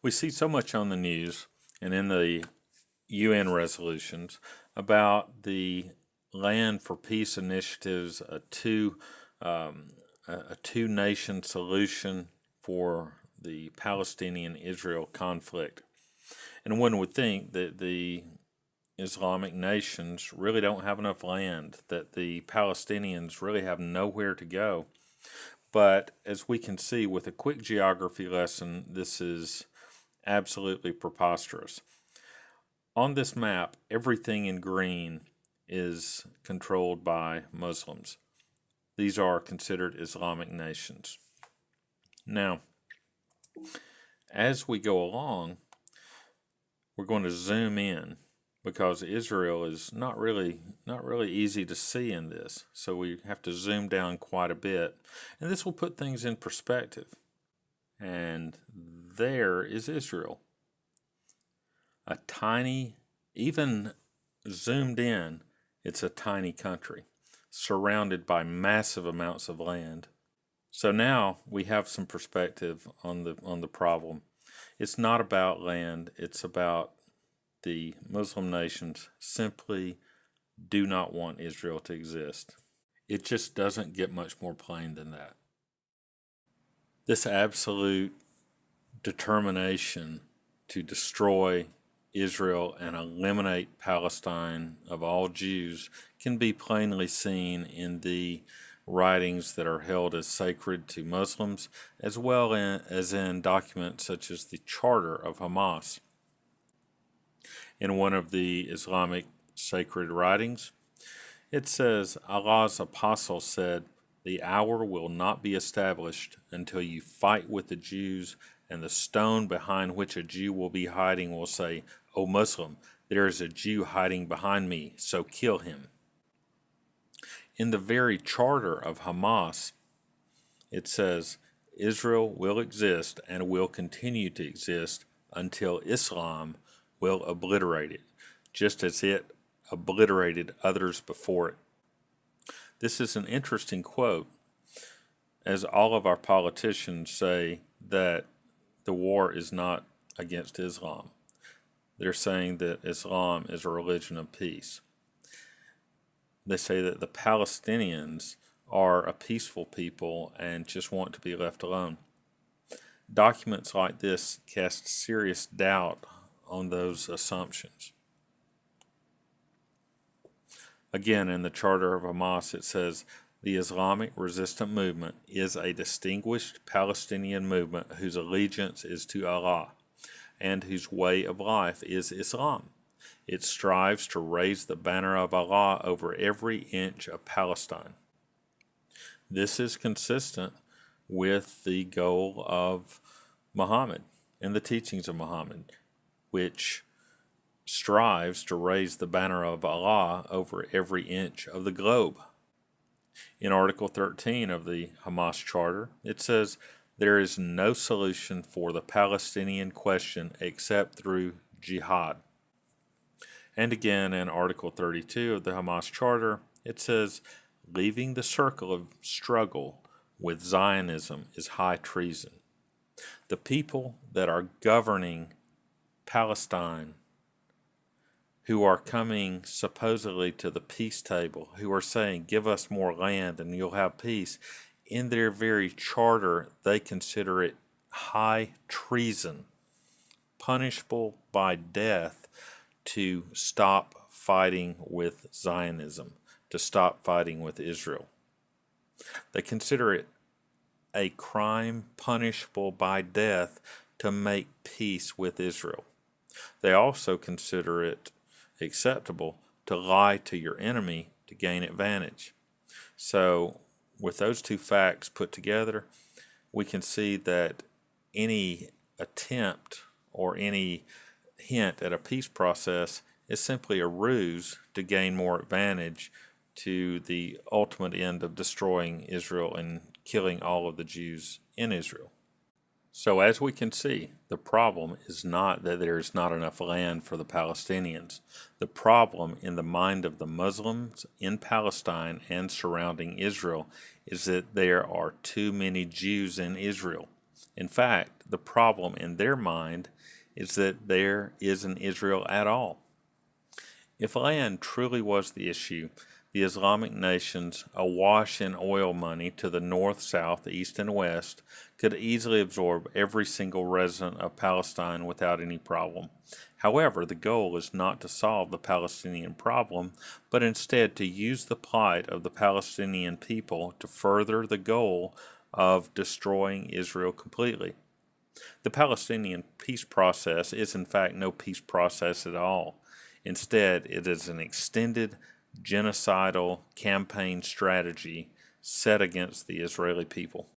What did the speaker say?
We see so much on the news and in the UN resolutions about the Land for Peace initiatives, um, a two-nation solution for the Palestinian-Israel conflict. And one would think that the Islamic nations really don't have enough land, that the Palestinians really have nowhere to go. But as we can see with a quick geography lesson, this is absolutely preposterous. On this map, everything in green is controlled by Muslims. These are considered Islamic nations. Now, as we go along, we're going to zoom in because Israel is not really easy to see in this. So we have to zoom down quite a bit, and this will put things in perspective. And there is Israel. A tiny, even zoomed in, it's a tiny country surrounded by massive amounts of land. So now we have some perspective on the problem. It's not about land, it's about the Muslim nations simply do not want Israel to exist. It just doesn't get much more plain than that. This absolute determination to destroy Israel and eliminate Palestine of all Jews can be plainly seen in the writings that are held as sacred to Muslims, as well as in documents such as the Charter of Hamas. In one of the Islamic sacred writings, it says, Allah's apostle said, "The hour will not be established until you fight with the Jews, and the stone behind which a Jew will be hiding will say, 'O Muslim, there is a Jew hiding behind me, so kill him.'" In the very charter of Hamas, it says, Israel will exist and will continue to exist until Islam will obliterate it, just as it obliterated others before it. This is an interesting quote, as all of our politicians say that the war is not against Islam. They're saying that Islam is a religion of peace. They say that the Palestinians are a peaceful people and just want to be left alone. Documents like this cast serious doubt on those assumptions. Again, in the Charter of Hamas, it says, "The Islamic Resistance Movement is a distinguished Palestinian movement whose allegiance is to Allah and whose way of life is Islam. It strives to raise the banner of Allah over every inch of Palestine." This is consistent with the goal of Muhammad and the teachings of Muhammad, which strives to raise the banner of Allah over every inch of the globe. In Article 13 of the Hamas Charter, it says, "There is no solution for the Palestinian question except through jihad." And again in Article 32 of the Hamas Charter, it says, "Leaving the circle of struggle with Zionism is high treason." The people that are governing Palestine, who are coming supposedly to the peace table, who are saying, "Give us more land and you'll have peace," in their very charter, they consider it high treason, punishable by death, to stop fighting with Zionism, to stop fighting with Israel. They consider it a crime punishable by death to make peace with Israel. They also consider it acceptable to lie to your enemy to gain advantage. So, with those two facts put together, we can see that any attempt or any hint at a peace process is simply a ruse to gain more advantage to the ultimate end of destroying Israel and killing all of the Jews in Israel. So as we can see, the problem is not that there is not enough land for the Palestinians. The problem in the mind of the Muslims in Palestine and surrounding Israel is that there are too many Jews in Israel. In fact, the problem in their mind is that there isn't Israel at all. If land truly was the issue, the Islamic nations, awash in oil money to the north, south, east, and west, could easily absorb every single resident of Palestine without any problem. However, the goal is not to solve the Palestinian problem, but instead to use the plight of the Palestinian people to further the goal of destroying Israel completely. The Palestinian peace process is, in fact, no peace process at all. Instead, it is an extended genocidal campaign strategy set against the Israeli people.